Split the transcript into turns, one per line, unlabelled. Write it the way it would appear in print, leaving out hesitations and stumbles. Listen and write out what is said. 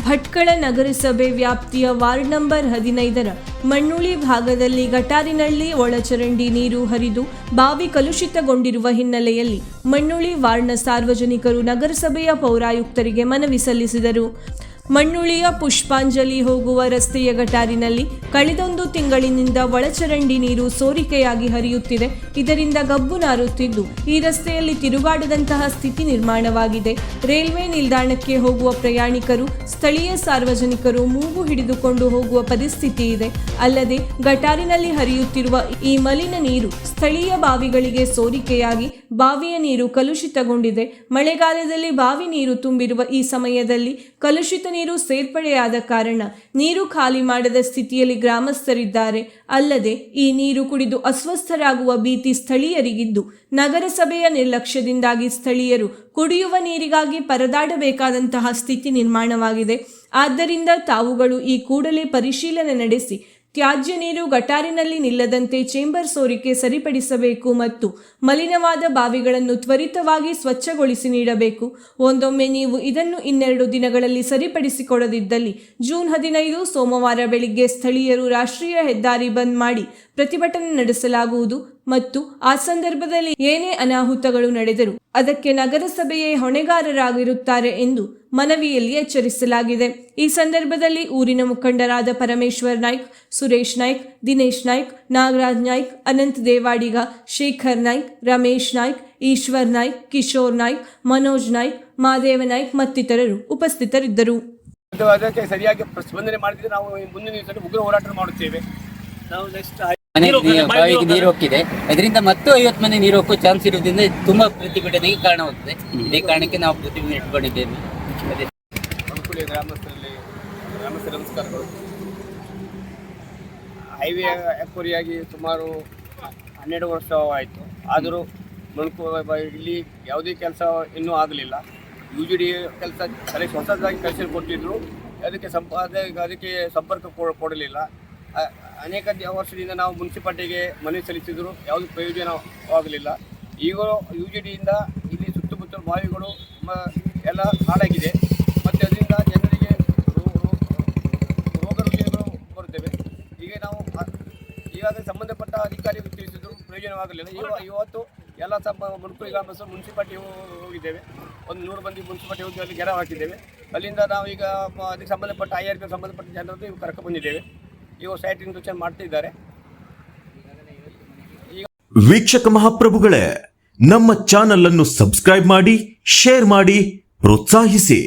ಭಟ್ಕಳ ನಗರಸಭೆ ವ್ಯಾಪ್ತಿಯ ward number 15ರ ಮಣ್ಣುಳಿ ಭಾಗದಲ್ಲಿ ಗಟಾರಿನಲ್ಲಿ ಒಳಚರಂಡಿ ನೀರು ಹರಿದು ಬಾವಿ ಕಲುಷಿತಗೊಂಡಿರುವ ಹಿನ್ನೆಲೆಯಲ್ಲಿ ಮಣ್ಣುಳಿ ವಾರ್ಡ್ನ ಸಾರ್ವಜನಿಕರು ನಗರಸಭೆಯ ಪೌರಾಯುಕ್ತರಿಗೆ ಮನವಿ ಸಲ್ಲಿಸಿದರು. ಮಣ್ಣುಳಿಯ ಪುಷ್ಪಾಂಜಲಿ ಹೋಗುವ ರಸ್ತೆಯ ಗಟಾರಿನಲ್ಲಿ ಕಳೆದೊಂದು ತಿಂಗಳಿನಿಂದ ಒಳಚರಂಡಿ ನೀರು ಸೋರಿಕೆಯಾಗಿ ಹರಿಯುತ್ತಿದೆ. ಇದರಿಂದ ಗಬ್ಬು ನಾರುತ್ತಿದ್ದು ಈ ರಸ್ತೆಯಲ್ಲಿ ತಿರುಗಾಡದಂತಹ ಸ್ಥಿತಿ ನಿರ್ಮಾಣವಾಗಿದೆ. ರೈಲ್ವೆ ನಿಲ್ದಾಣಕ್ಕೆ ಹೋಗುವ ಪ್ರಯಾಣಿಕರು, ಸ್ಥಳೀಯ ಸಾರ್ವಜನಿಕರು ಮೂಗು ಹಿಡಿದುಕೊಂಡು ಹೋಗುವ ಪರಿಸ್ಥಿತಿ ಇದೆ. ಅಲ್ಲದೆ ಗಟಾರಿನಲ್ಲಿ ಹರಿಯುತ್ತಿರುವ ಈ ಮಲಿನ ನೀರು ಸ್ಥಳೀಯ ಬಾವಿಗಳಿಗೆ ಸೋರಿಕೆಯಾಗಿ ಬಾವಿಯ ನೀರು ಕಲುಷಿತಗೊಂಡಿದೆ. ಮಳೆಗಾಲದಲ್ಲಿ ಬಾವಿ ನೀರು ತುಂಬಿರುವ ಈ ಸಮಯದಲ್ಲಿ ಕಲುಷಿತ ನೀರು ಸೇರ್ಪಡೆಯಾದ ಕಾರಣ ನೀರು ಖಾಲಿ ಮಾಡದ ಸ್ಥಿತಿಯಲ್ಲಿ ಗ್ರಾಮಸ್ಥರಿದ್ದಾರೆ. ಅಲ್ಲದೆ ಈ ನೀರು ಕುಡಿದು ಅಸ್ವಸ್ಥರಾಗುವ ಭೀತಿ ಸ್ಥಳೀಯರಿಗಿದ್ದು ನಗರಸಭೆಯ ನಿರ್ಲಕ್ಷ್ಯದಿಂದಾಗಿ ಸ್ಥಳೀಯರು ಕುಡಿಯುವ ನೀರಿಗಾಗಿ ಪರದಾಡಬೇಕಾದಂತಹ ಸ್ಥಿತಿ ನಿರ್ಮಾಣವಾಗಿದೆ. ಆದ್ದರಿಂದ ತಾವುಗಳು ಈ ಕೂಡಲೇ ಪರಿಶೀಲನೆ ನಡೆಸಿ ತ್ಯಾಜ್ಯ ನೀರು ಗಟಾರಿನಲ್ಲಿ ನಿಲ್ಲದಂತೆ ಚೇಂಬರ್ ಸೋರಿಕೆ ಸರಿಪಡಿಸಬೇಕು ಮತ್ತು ಮಲಿನವಾದ ಬಾವಿಗಳನ್ನು ತ್ವರಿತವಾಗಿ ಸ್ವಚ್ಛಗೊಳಿಸಿ ನೀಡಬೇಕು. ಒಂದೊಮ್ಮೆ ನೀವು ಇದನ್ನು 2 ದಿನಗಳಲ್ಲಿ ಸರಿಪಡಿಸಿಕೊಡದಿದ್ದಲ್ಲಿ ಜೂನ್ 15 ಸೋಮವಾರ ಬೆಳಿಗ್ಗೆ ಸ್ಥಳೀಯರು ರಾಷ್ಟ್ರೀಯ ಹೆದ್ದಾರಿ ಬಂದ್ ಮಾಡಿ ಪ್ರತಿಭಟನೆ ನಡೆಸಲಾಗುವುದು ಮತ್ತು ಆ ಸಂದರ್ಭದಲ್ಲಿ ಏನೇ ಅನಾಹುತಗಳು ನಡೆದರೂ ಅದಕ್ಕೆ ನಗರಸಭೆಯೇ ಹೊಣೆಗಾರರಾಗಿರುತ್ತಾರೆ ಎಂದು ಮನವಿಯಲ್ಲಿ ಎಚ್ಚರಿಸಲಾಗಿದೆ. ಈ ಸಂದರ್ಭದಲ್ಲಿ ಊರಿನ ಮುಖಂಡರಾದ ಪರಮೇಶ್ವರ್ ನಾಯ್ಕ್, ಸುರೇಶ್ ನಾಯ್ಕ್, ದಿನೇಶ್ ನಾಯ್ಕ್, ನಾಗರಾಜ್ ನಾಯ್ಕ್, ಅನಂತ್ ದೇವಾಡಿಗ, ಶೇಖರ್ ನಾಯ್ಕ್, ರಮೇಶ್ ನಾಯ್ಕ್, ಈಶ್ವರ್ ನಾಯ್ಕ್, ಕಿಶೋರ್ ನಾಯ್ಕ್, ಮನೋಜ್ ನಾಯ್ಕ್, ಮಾದೇವ ನಾಯ್ಕ್ ಮತ್ತಿತರರು ಉಪಸ್ಥಿತರಿದ್ದರು.
ಅದಕ್ಕೆ ಸರಿಯಾಗಿ ಸ್ಪಂದನೆ ಮಾಡಿದ್ರೆ ನಾವು ಮುಂದಿನ ದಿವಸದಲ್ಲಿ ಉಗ್ರ ಹೋರಾಟ ಮಾಡುತ್ತೇವೆ. ನಾವು ನೆಕ್ಸ್ಟ್
ಬಾವಿಗೆ ನೀರು ಹೋಗ್ತಿದೆ. ಇದರಿಂದ ಮತ್ತು 50 ಮನೆ ನೀರು ಹೋಗೋ ಚಾನ್ಸ್ ಇರುವುದರಿಂದ ತುಂಬಾ ಪ್ರತಿಭಟನೆಗೆ ಕಾರಣವಾಗುತ್ತದೆ. ಇದೇ ಕಾರಣಕ್ಕೆ ನಾವು ಪ್ರತಿಭಟನೆ ಇಟ್ಕೊಂಡಿದ್ದೇವೆ.
ಗ್ರಾಮಸ್ಥರ ನಮಸ್ಕಾರಗಳು. ಹೈವೇ ಎಕ್ವರಿಯಾಗಿ ಸುಮಾರು 12 ವರ್ಷ ಆಯಿತು. ಆದರೂ ಇಲ್ಲಿ ಯಾವುದೇ ಕೆಲಸ ಇನ್ನೂ ಆಗಲಿಲ್ಲ. UGD ಕೆಲಸ ಹೊಸದಾಗಿ ಕೆಲಸ ಕೊಟ್ಟಿದ್ರು, ಅದಕ್ಕೆ ಸಂಪರ್ಕ ಕೊಡಲಿಲ್ಲ. ಅನೇಕ ವರ್ಷದಿಂದ ನಾವು ಮುನ್ಸಿಪಾಲ್ಟಿಗೆ ಮನವಿ ಸಲ್ಲಿಸಿದ್ರು, ಯಾವುದೇ ಪ್ರಯೋಜನವಾಗಲಿಲ್ಲ. ಈಗ UGDಯಿಂದ ಇಲ್ಲಿ ಸುತ್ತಮುತ್ತಲ ಬಾವಿಗಳು ಎಲ್ಲ ಹಾಳಾಗಿದೆ ಮತ್ತು ಅದರಿಂದ ಜನರಿಗೆ ರೋಗ ರುಜಿನಗಳು ಬರುತ್ತವೆ. ಈಗ ನಾವು ಈಗಾಗಲೇ ಸಂಬಂಧಪಟ್ಟ ಅಧಿಕಾರಿಗಳು ತಿಳಿಸಿದ್ರು, ಪ್ರಯೋಜನವಾಗಲಿಲ್ಲ. ಇವತ್ತು ಎಲ್ಲ ಮುನ್ಕುಳಿ ಗ್ರಾಮಸ್ಥರು ಮುನ್ಸಿಪಾಲ್ಟಿ ಹೋಗಿದ್ದೇವೆ. ಒಂದು 100 ಮಂದಿ ಮುನ್ಸಿಪಾಲ್ಟಿ ಹೋಗಿ ಅಲ್ಲಿ ಗೆರವು ಹಾಕಿದ್ದೇವೆ. ಅಲ್ಲಿಂದ ನಾವು ಈಗ ಅದಕ್ಕೆ ಸಂಬಂಧಪಟ್ಟ IRP ಸಂಬಂಧಪಟ್ಟ ಜನರದ್ದು ಇವು ಕರ್ಕೊಂಡು ಬಂದಿದ್ದೇವೆ. ಇವರು ಸೈಟ್ ಇನ್ಸ್ಪೆಕ್ಷನ್ ಮಾಡ್ತಿದ್ದಾರೆ.
ವೀಕ್ಷಕ ಮಹಾಪ್ರಭುಗಳೇ, ನಮ್ಮ ಚಾನಲ್ ಅನ್ನು ಸಬ್ಸ್ಕ್ರೈಬ್ ಮಾಡಿ, ಶೇರ್ ಮಾಡಿ, ಪ್ರೋತ್ಸಾಹಿಸಿ.